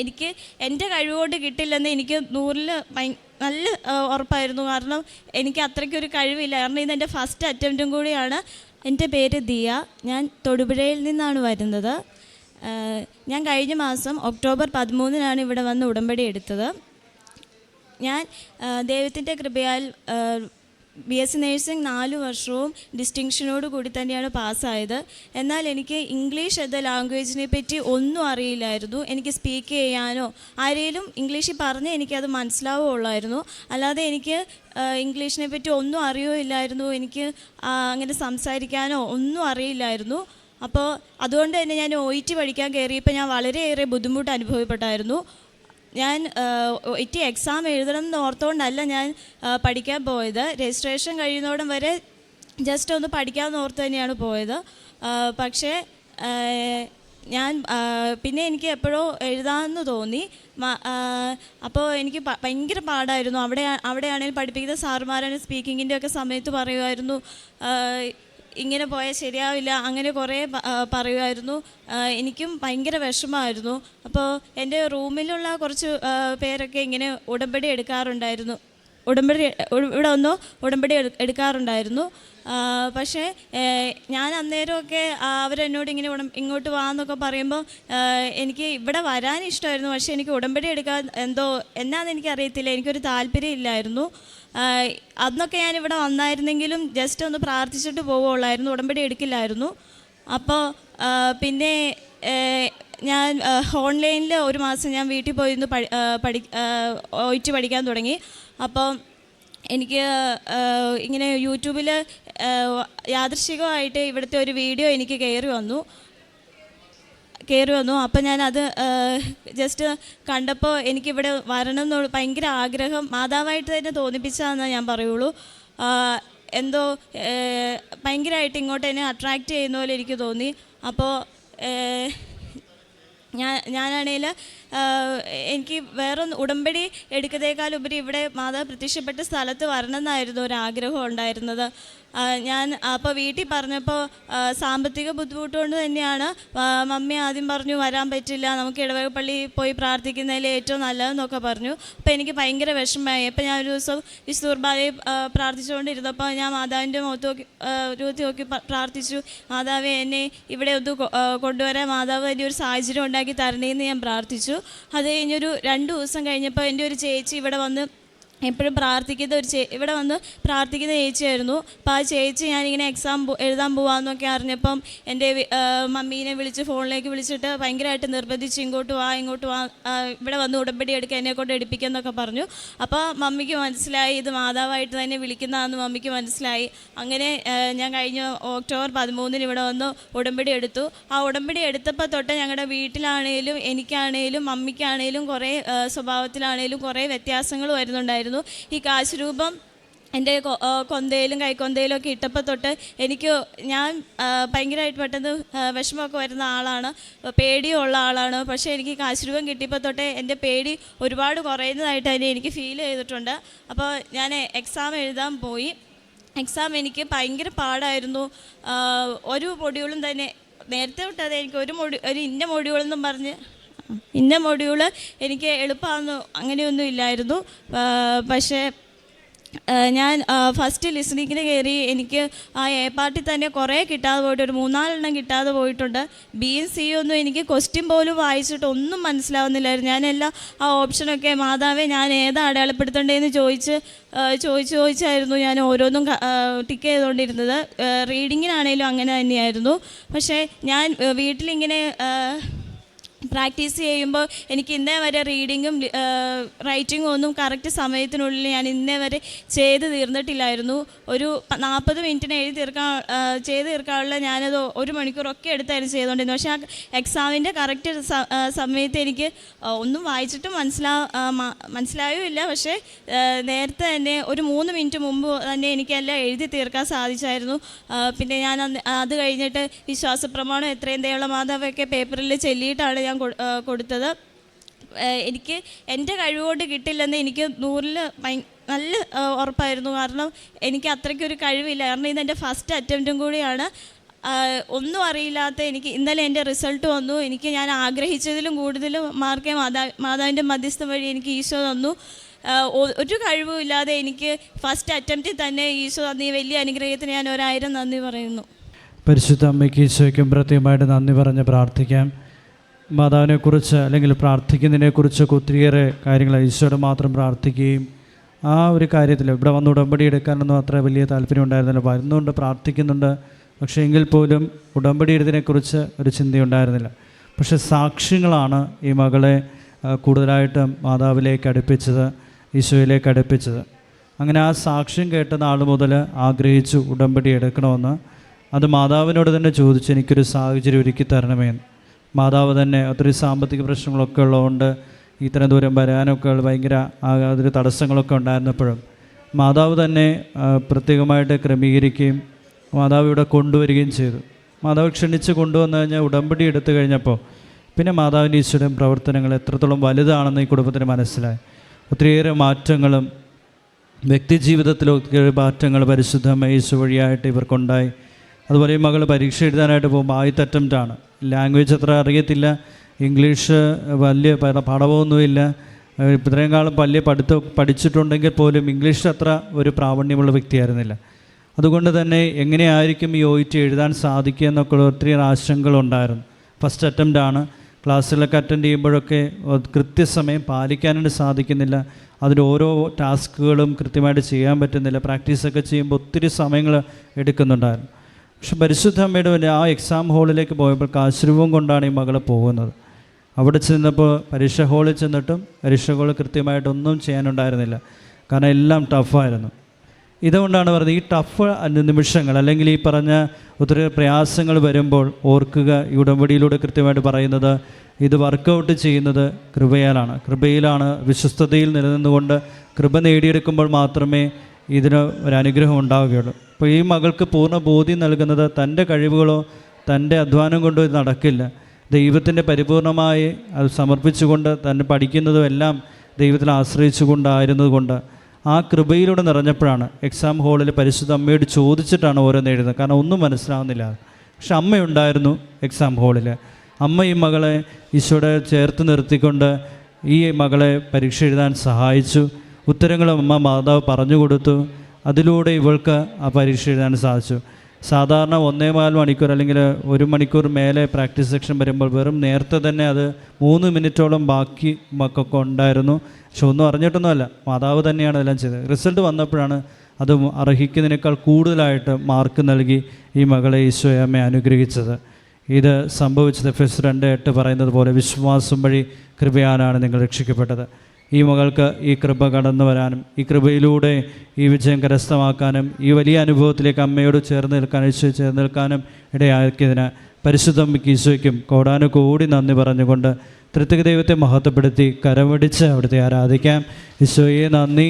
എനിക്ക് എൻ്റെ കഴിവുകൊണ്ട് കിട്ടില്ലെന്ന് എനിക്ക് 100-ൽ നല്ല ഉറപ്പായിരുന്നു. കാരണം എനിക്ക് അത്രയ്ക്കൊരു കഴിവില്ല. കാരണം ഇതെൻ്റെ ഫസ്റ്റ് അറ്റംപ്റ്റും കൂടിയാണ്. എൻ്റെ പേര് ദിയ. ഞാൻ തൊടുപുഴയിൽ നിന്നാണ് വരുന്നത്. ഞാൻ കഴിഞ്ഞ മാസം ഒക്ടോബർ 13-നാണ് ഇവിടെ വന്ന് ഉടമ്പടി എടുത്തത്. ഞാൻ ദൈവത്തിൻ്റെ കൃപയാൽ BSc നേഴ്സിംഗ് 4 വർഷവും ഡിസ്റ്റിങ്ഷനോട് കൂടി തന്നെയാണ് പാസ്സായത്. എന്നാൽ എനിക്ക് ഇംഗ്ലീഷ് എന്ന ലാംഗ്വേജിനെ പറ്റി ഒന്നും അറിയില്ലായിരുന്നു. എനിക്ക് സ്പീക്ക് ചെയ്യാനോ ആരെങ്കിലും ഇംഗ്ലീഷിൽ പറഞ്ഞ് എനിക്കത് മനസ്സിലാവുകയുള്ളായിരുന്നു. അല്ലാതെ എനിക്ക് ഇംഗ്ലീഷിനെ പറ്റി ഒന്നും അറിയുകയില്ലായിരുന്നു. എനിക്ക് അങ്ങനെ സംസാരിക്കാനോ ഒന്നും അറിയില്ലായിരുന്നു. അപ്പോൾ അതുകൊണ്ട് തന്നെ ഞാൻ OET പഠിക്കാൻ കയറിയപ്പോൾ ഞാൻ വളരെയേറെ ബുദ്ധിമുട്ട് അനുഭവപ്പെട്ടായിരുന്നു. ഞാൻ OET എക്സാം എഴുതണം എന്ന് ഓർത്തുകൊണ്ടല്ല ഞാൻ പഠിക്കാൻ പോയത്. രജിസ്ട്രേഷൻ കഴിയുന്നോടം വരെ ജസ്റ്റ് ഒന്ന് പഠിക്കാമെന്ന് ഓർത്ത് തന്നെയാണ് പോയത്. പക്ഷേ ഞാൻ പിന്നെ എനിക്ക് എപ്പോഴോ എഴുതാമെന്ന് തോന്നി. അപ്പോൾ എനിക്ക് ഭയങ്കര പാടായിരുന്നു. അവിടെയാണെങ്കിൽ പഠിപ്പിക്കുന്ന സാറുമാരാണ് സ്പീക്കിങ്ങിൻ്റെ ഒക്കെ സമയത്ത് പറയുമായിരുന്നു, ഇങ്ങനെ പോയാൽ ശരിയാവില്ല, അങ്ങനെ കുറേ പറയുമായിരുന്നു. എനിക്കും ഭയങ്കര വിഷമമായിരുന്നു. അപ്പോൾ എൻ്റെ റൂമിലുള്ള കുറച്ച് പേരൊക്കെ ഇങ്ങനെ ഉടമ്പടി എടുക്കാറുണ്ടായിരുന്നു. ഇവിടെ ഒന്നോ ഉടമ്പടി എടുക്കാറുണ്ടായിരുന്നു. പക്ഷേ ഞാൻ അന്നേരമൊക്കെ അവരെന്നോട് ഇങ്ങോട്ട് വാന്നൊക്കെ പറയുമ്പോൾ എനിക്ക് ഇവിടെ വരാൻ ഇഷ്ടമായിരുന്നു. പക്ഷേ എനിക്ക് ഉടമ്പടി എടുക്കാൻ എന്നാന്ന് എനിക്കറിയത്തില്ല, എനിക്കൊരു താല്പര്യം ഇല്ലായിരുന്നു. അന്നൊക്കെ ഞാനിവിടെ വന്നായിരുന്നെങ്കിലും ജസ്റ്റ് ഒന്ന് പ്രാർത്ഥിച്ചിട്ട് പോവുകയുള്ളായിരുന്നു, ഉടമ്പടി എടുക്കില്ലായിരുന്നു. അപ്പോൾ പിന്നെ ഞാൻ ഓൺലൈനിൽ 1 മാസം ഞാൻ വീട്ടിൽ പോയിരുന്നു OET പഠിക്കാൻ തുടങ്ങി. അപ്പോൾ എനിക്ക് ഇങ്ങനെ യൂട്യൂബിൽ യാദൃശ്ചികമായിട്ട് ഇവിടുത്തെ ഒരു വീഡിയോ എനിക്ക് കയറി വന്നു. അപ്പോൾ ഞാനത് ജസ്റ്റ് കണ്ടപ്പോൾ എനിക്കിവിടെ വരണം എന്നുള്ള ഭയങ്കര ആഗ്രഹം മാതാവായിട്ട് തന്നെ തോന്നിപ്പിച്ചതെന്നേ ഞാൻ പറയുള്ളൂ. എന്തോ ഭയങ്കരമായിട്ട് ഇങ്ങോട്ട് എന്നെ അട്രാക്റ്റ് ചെയ്യുന്ന പോലെ എനിക്ക് തോന്നി. അപ്പോൾ ഞാനാണെങ്കിൽ എനിക്ക് വേറൊന്ന് ഉടമ്പടി എടുക്കുന്നതിനേക്കാളുപരി ഇവിടെ മാതാവ് പ്രത്യക്ഷപ്പെട്ട സ്ഥലത്ത് വരണമെന്നായിരുന്നു ഒരാഗ്രഹം ഉണ്ടായിരുന്നത്. ഞാൻ അപ്പോൾ വീട്ടിൽ പറഞ്ഞപ്പോൾ സാമ്പത്തിക ബുദ്ധിമുട്ടുകൊണ്ട് തന്നെയാണ് മമ്മി ആദ്യം പറഞ്ഞു വരാൻ പറ്റില്ല, നമുക്ക് ഇടവക പള്ളിയിൽ പോയി പ്രാർത്ഥിക്കുന്നതിൽ ഏറ്റവും നല്ലതെന്നൊക്കെ പറഞ്ഞു. അപ്പോൾ എനിക്ക് ഭയങ്കര വിഷമമായി. അപ്പോൾ ഞാനൊരു ദിവസം വിശുദ്ധ കുർബാനയിൽ പ്രാർത്ഥിച്ചുകൊണ്ടിരുന്നപ്പോൾ ഞാൻ മാതാവിൻ്റെ മുഖത്ത് നോക്കി പ്രാർത്ഥിച്ചു, മാതാവേ എന്നെ ഇവിടെ ഒന്ന് കൊണ്ടുവരാൻ മാതാവ് വലിയൊരു സാഹചര്യം ഉണ്ടാക്കി തരണേന്ന് ഞാൻ പ്രാർത്ഥിച്ചു. അത് കഴിഞ്ഞൊരു 2 ദിവസം കഴിഞ്ഞപ്പോൾ എൻ്റെ ഒരു ചേച്ചി ഇവിടെ വന്ന് എപ്പോഴും ഇവിടെ വന്ന് പ്രാർത്ഥിക്കുന്ന ചേച്ചിയായിരുന്നു. അപ്പോൾ ആ ചേച്ചി ഞാനിങ്ങനെ എക്സാം എഴുതാൻ പോവാമെന്നൊക്കെ അറിഞ്ഞപ്പം എൻ്റെ മമ്മീനെ ഫോണിലേക്ക് വിളിച്ചിട്ട് ഭയങ്കരമായിട്ട് നിർബന്ധിച്ച് ഇങ്ങോട്ട് വാ ഇവിടെ വന്ന് ഉടമ്പടി എടുക്കുക, എന്നെക്കൊണ്ട് എടുപ്പിക്കുമെന്നൊക്കെ പറഞ്ഞു. അപ്പോൾ മമ്മിക്ക് മനസ്സിലായി ഇത് മാതാവായിട്ട് തന്നെ വിളിക്കുന്നതാണെന്ന് മമ്മിക്ക് മനസ്സിലായി. അങ്ങനെ ഞാൻ കഴിഞ്ഞ ഒക്ടോബർ 13-ന് ഇവിടെ വന്ന് ഉടമ്പടി എടുത്തു. ആ ഉടമ്പടി എടുത്തപ്പോൾ തൊട്ട് ഞങ്ങളുടെ വീട്ടിലാണേലും എനിക്കാണേലും മമ്മിക്കാണേലും കുറേ സ്വഭാവത്തിലാണേലും കുറേ വ്യത്യാസങ്ങൾ വരുന്നുണ്ടായിരുന്നു. ഈ കാശുരൂപം എൻ്റെ കൊന്തയിലും കൈക്കൊന്തയിലും ഒക്കെ ഇട്ടപ്പോൾ തൊട്ട് ഞാൻ ഭയങ്കരമായിട്ട് പെട്ടെന്ന് വിഷമമൊക്കെ വരുന്ന ആളാണ്, പേടിയുള്ള ആളാണ്. പക്ഷേ എനിക്ക് കാശുരൂപം കിട്ടിയപ്പോൾ തൊട്ട് എൻ്റെ പേടി ഒരുപാട് കുറയുന്നതായിട്ട് തന്നെ എനിക്ക് ഫീൽ ചെയ്തിട്ടുണ്ട്. അപ്പോൾ ഞാൻ എക്സാം എഴുതാൻ പോയി. എക്സാം എനിക്ക് ഭയങ്കര പാടായിരുന്നു. ഒരു മൊഡ്യൂളും തന്നെ നേരത്തെ വിട്ടത് എനിക്ക് ഒരു ഇന്ന മൊഡ്യൂളെന്നും പറഞ്ഞ് ഇന്ന മൊഡ്യൂള് എനിക്ക് എളുപ്പമാണെന്ന് അങ്ങനെയൊന്നും ഇല്ലായിരുന്നു. പക്ഷേ ഞാൻ ഫസ്റ്റ് ലിസണിങ്ങിന് കയറി എനിക്ക് ആ എ പാർട്ടിൽ തന്നെ കുറേ കിട്ടാതെ പോയിട്ട് ഒരു 3-4 എണ്ണം കിട്ടാതെ പോയിട്ടുണ്ട്. ബിയും സിയും ഒന്നും എനിക്ക് ക്വസ്റ്റ്യൻ പോലും വായിച്ചിട്ട് ഒന്നും മനസ്സിലാവുന്നില്ലായിരുന്നു. ഞാനെല്ലാം ആ ഓപ്ഷനൊക്കെ മാതാവേ ഞാൻ ഏതാ അടയാളപ്പെടുത്തേണ്ടതെന്ന് ചോദിച്ചായിരുന്നു ഞാൻ ഓരോന്നും ടിക്ക് ചെയ്തുകൊണ്ടിരുന്നത്. റീഡിങ്ങിനാണേലും അങ്ങനെ തന്നെയായിരുന്നു. പക്ഷേ ഞാൻ വീട്ടിലിങ്ങനെ പ്രാക്ടീസ് ചെയ്യുമ്പോൾ എനിക്ക് ഇന്നേ വരെ റീഡിങ്ങും റൈറ്റിങ്ങും ഒന്നും കറക്റ്റ് സമയത്തിനുള്ളിൽ ഞാൻ ഇന്നേ വരെ ചെയ്ത് തീർന്നിട്ടില്ലായിരുന്നു. ഒരു 40 മിനിറ്റിന് ചെയ്ത് തീർക്കാനുള്ള ഞാനത് 1 മണിക്കൂറൊക്കെ എടുത്തായിരുന്നു ചെയ്തുകൊണ്ടിരുന്നത്. പക്ഷേ ആ എക്സാമിൻ്റെ കറക്റ്റ് സമയത്ത് എനിക്ക് ഒന്നും വായിച്ചിട്ടും മനസ്സിലായുമില്ല. പക്ഷേ നേരത്തെ തന്നെ ഒരു 3 മിനിറ്റ് മുമ്പ് തന്നെ എനിക്കെല്ലാം എഴുതി തീർക്കാൻ സാധിച്ചായിരുന്നു. പിന്നെ ഞാൻ അത് കഴിഞ്ഞിട്ട് വിശ്വാസപ്രമാണം എത്രയും ദയുള്ള മാതാവൊക്കെ പേപ്പറിൽ ചെല്ലിയിട്ടാണ് ഞാൻ കൊടുത്തത്. എനിക്ക് എൻ്റെ കഴിവുകൊണ്ട് കിട്ടില്ലെന്ന് എനിക്ക് 100-ൽ നല്ല ഉറപ്പായിരുന്നു. കാരണം എനിക്ക് അത്രയ്ക്കൊരു കഴിവില്ല. കാരണം ഇതെൻ്റെ ഫസ്റ്റ് അറ്റംപ്റ്റും കൂടിയാണ്. ഒന്നും അറിയില്ലാത്ത എനിക്ക് ഇന്നലെ എൻ്റെ റിസൾട്ട് വന്നു. ഞാൻ ആഗ്രഹിച്ചതിലും കൂടുതലും മാർക്ക് മാതാവിൻ്റെ മധ്യസ്ഥം വഴി എനിക്ക് ഈശോ തന്നു. ഒരു കഴിവും ഇല്ലാതെ എനിക്ക് ഫസ്റ്റ് അറ്റംപ്റ്റിൽ തന്നെ ഈശോ തന്ന ഈ വലിയ അനുഗ്രഹത്തിന് ഞാൻ 1000 നന്ദി പറയുന്നു. പരിശുദ്ധ അമ്മയ്ക്ക് ഈശോയ്ക്കും പ്രത്യേകമായിട്ട് നന്ദി പറഞ്ഞ് പ്രാർത്ഥിക്കാം. മാതാവിനെക്കുറിച്ച് അല്ലെങ്കിൽ പ്രാർത്ഥിക്കുന്നതിനെക്കുറിച്ചൊക്കെ ഒത്തിരിയേറെ കാര്യങ്ങൾ ഈശോയോട് മാത്രം പ്രാർത്ഥിക്കുകയും ആ ഒരു കാര്യത്തിൽ ഇവിടെ വന്ന് ഉടമ്പടി എടുക്കാനൊന്നും അത്ര വലിയ താല്പര്യം ഉണ്ടായിരുന്നില്ല. വരുന്നുണ്ട്, പ്രാർത്ഥിക്കുന്നുണ്ട്, പക്ഷേ എങ്കിൽ പോലും ഉടമ്പടി എടുത്തതിനെക്കുറിച്ച് ഒരു ചിന്തയുണ്ടായിരുന്നില്ല. പക്ഷേ സാക്ഷ്യങ്ങളാണ് ഈ മകളെ കൂടുതലായിട്ടും മാതാവിലേക്ക് അടുപ്പിച്ചത്, ഈശോയിലേക്ക് അടുപ്പിച്ചത്. അങ്ങനെ ആ സാക്ഷ്യം കേട്ട നാൾ മുതൽ ആഗ്രഹിച്ചു ഉടമ്പടി എടുക്കണമെന്ന്. അത് മാതാവിനോട് തന്നെ ചോദിച്ചു, എനിക്കൊരു സാഹചര്യം ഒരുക്കി തരണമേന്ന്. മാതാവ് തന്നെ ഒത്തിരി സാമ്പത്തിക പ്രശ്നങ്ങളൊക്കെ ഉള്ളതുകൊണ്ട് ഇത്രയും ദൂരം വരാനൊക്കെ ഭയങ്കര അതൊരു തടസ്സങ്ങളൊക്കെ ഉണ്ടായിരുന്നപ്പോഴും മാതാവ് തന്നെ പ്രത്യേകമായിട്ട് ക്രമീകരിക്കുകയും മാതാവ് ഇവിടെ കൊണ്ടുവരികയും ചെയ്തു. മാതാവ് ക്ഷണിച്ച് കൊണ്ടുവന്നു കഴിഞ്ഞാൽ ഉടമ്പടി എടുത്തു കഴിഞ്ഞപ്പോൾ പിന്നെ മാതാവിൻ്റെ ഈശ്വരൻ പ്രവർത്തനങ്ങൾ എത്രത്തോളം വലുതാണെന്ന് ഈ കുടുംബത്തിന് മനസ്സിലായി. ഒത്തിരിയേറെ മാറ്റങ്ങളും വ്യക്തിജീവിതത്തിലൊക്കെ മാറ്റങ്ങൾ പരിശുദ്ധ ഈശോ വഴിയായിട്ട് ഇവർക്കുണ്ടായി. അതുപോലെ ഈ മകൾ പരീക്ഷ എഴുതാനായിട്ട് പോകുമ്പോൾ ആദ്യത്തെ അറ്റംപ്റ്റാണ്. ലാംഗ്വേജ് അത്ര അറിയത്തില്ല, ഇംഗ്ലീഷ് വലിയ പാഠമൊന്നുമില്ല. ഇത്രയും കാലം വലിയ പഠിച്ചിട്ടുണ്ടെങ്കിൽ പോലും ഇംഗ്ലീഷിൽ അത്ര ഒരു പ്രാവീണ്യമുള്ള വ്യക്തിയായിരുന്നില്ല. അതുകൊണ്ട് തന്നെ എങ്ങനെയായിരിക്കും ഈ OET എഴുതാൻ സാധിക്കുക എന്നൊക്കെ ഒത്തിരി ആശങ്കകളുണ്ടായിരുന്നു. ഫസ്റ്റ് അറ്റംപ്റ്റാണ്. ക്ലാസ്സുകളൊക്കെ അറ്റൻഡ് ചെയ്യുമ്പോഴൊക്കെ കൃത്യസമയം പാലിക്കാനായിട്ട് സാധിക്കുന്നില്ല. അതിന് ഓരോ ടാസ്കുകളും കൃത്യമായിട്ട് ചെയ്യാൻ പറ്റുന്നില്ല. പ്രാക്ടീസൊക്കെ ചെയ്യുമ്പോൾ ഒത്തിരി സമയങ്ങൾ എടുക്കുന്നുണ്ടായിരുന്നു. പക്ഷെ പരിശുദ്ധ അമ്മയുടെ ആ എക്സാം ഹാളിലേക്ക് പോയപ്പോൾ കാശുരൂപം കൊണ്ടാണ് ഈ മകൾ പോകുന്നത്. അവിടെ ചെന്നപ്പോൾ പരീക്ഷ ഹാളിൽ ചെന്നിട്ടും പരീക്ഷ ഹാളിൽ കൃത്യമായിട്ടൊന്നും ചെയ്യാനുണ്ടായിരുന്നില്ല. കാരണം എല്ലാം ടഫായിരുന്നു. ഇതുകൊണ്ടാണ് പറഞ്ഞത്, ഈ ടഫ് നിമിഷങ്ങൾ അല്ലെങ്കിൽ ഈ പറഞ്ഞ ഒത്തിരി പ്രയാസങ്ങൾ വരുമ്പോൾ ഓർക്കുക, ഈ ഉടമ്പടിയിലൂടെ കൃത്യമായിട്ട് പറയുന്നത് ഇത് വർക്കൗട്ട് ചെയ്യുന്നത് കൃപയാലാണ്. കൃപയിലാണ്, വിശ്വസ്തതയിൽ നിലനിന്നുകൊണ്ട് കൃപ നേടിയെടുക്കുമ്പോൾ മാത്രമേ ഇതിന് ഒരനുഗ്രഹം ഉണ്ടാവുകയുള്ളൂ. അപ്പോൾ ഈ മകൾക്ക് പൂർണ്ണ ബോധ്യം നൽകുന്നത് തൻ്റെ കഴിവുകളോ തൻ്റെ അധ്വാനം കൊണ്ടോ ഇത് നടക്കില്ല. ദൈവത്തിൻ്റെ പരിപൂർണമായി അത് സമർപ്പിച്ചുകൊണ്ട് തന്നെ പഠിക്കുന്നതും എല്ലാം ദൈവത്തിൽ ആശ്രയിച്ചുകൊണ്ടായിരുന്നത് കൊണ്ട് ആ കൃപയിലൂടെ നിറഞ്ഞപ്പോഴാണ് എക്സാം ഹാളിൽ പരിശുദ്ധ അമ്മയോട് ചോദിച്ചിട്ടാണ് ഓരോന്ന് എഴുതുന്നത്. കാരണം ഒന്നും മനസ്സിലാവുന്നില്ല. പക്ഷെ അമ്മയുണ്ടായിരുന്നു എക്സാം ഹാളിൽ. അമ്മ ഈ മകളെ ഈശോയുടെ ചേർത്ത് നിർത്തിക്കൊണ്ട് ഈ മകളെ പരീക്ഷ എഴുതാൻ സഹായിച്ചു. ഉത്തരങ്ങളും അമ്മ മാതാവ് പറഞ്ഞു കൊടുത്തു. അതിലൂടെ ഇവൾക്ക് ആ പരീക്ഷ എഴുതാൻ സാധിച്ചു. സാധാരണ 1.25 മണിക്കൂർ അല്ലെങ്കിൽ 1 മണിക്കൂർ മേലെ പ്രാക്ടീസ് സെക്ഷൻ വരുമ്പോൾ വെറും നേരത്തെ തന്നെ അത് 3 മിനിറ്റോളം ബാക്കി മക്കൊക്കെ ഉണ്ടായിരുന്നു. പക്ഷെ ഒന്നും അറിഞ്ഞിട്ടൊന്നുമല്ല, മാതാവ് തന്നെയാണ് എല്ലാം ചെയ്തത്. റിസൾട്ട് വന്നപ്പോഴാണ് അത് അർഹിക്കുന്നതിനേക്കാൾ കൂടുതലായിട്ട് മാർക്ക് നൽകി ഈ മകളെ ഈശോയെ അമ്മയെ അനുഗ്രഹിച്ചത്. ഇത് സംഭവിച്ചത് എഫെസ്യർ 2:8 പറയുന്നത് പോലെ വിശ്വാസം വഴി കൃപയാലാണ് നിങ്ങൾ രക്ഷിക്കപ്പെട്ടത്. ഈ മകൾക്ക് ഈ കൃപ കടന്നു വരാനും ഈ കൃപയിലൂടെ ഈ വിജയം കരസ്ഥമാക്കാനും ഈ വലിയ അനുഭവത്തിലേക്ക് അമ്മയോട് ചേർന്ന് നിൽക്കാനും ഈശോ ചേർന്ന് നിൽക്കാനും ഇടയാക്കിയതിന് പരിശുദ്ധമ്മയ്ക്ക് ഈശോയ്ക്കും കോടാനുകോടി നന്ദി പറഞ്ഞുകൊണ്ട് ത്രിത്വൈക ദൈവത്തെ മഹത്വപ്പെടുത്തി കരമടിച്ച് അവിടുത്തെ ആരാധിക്കാം. ഈശോയെ നന്ദി.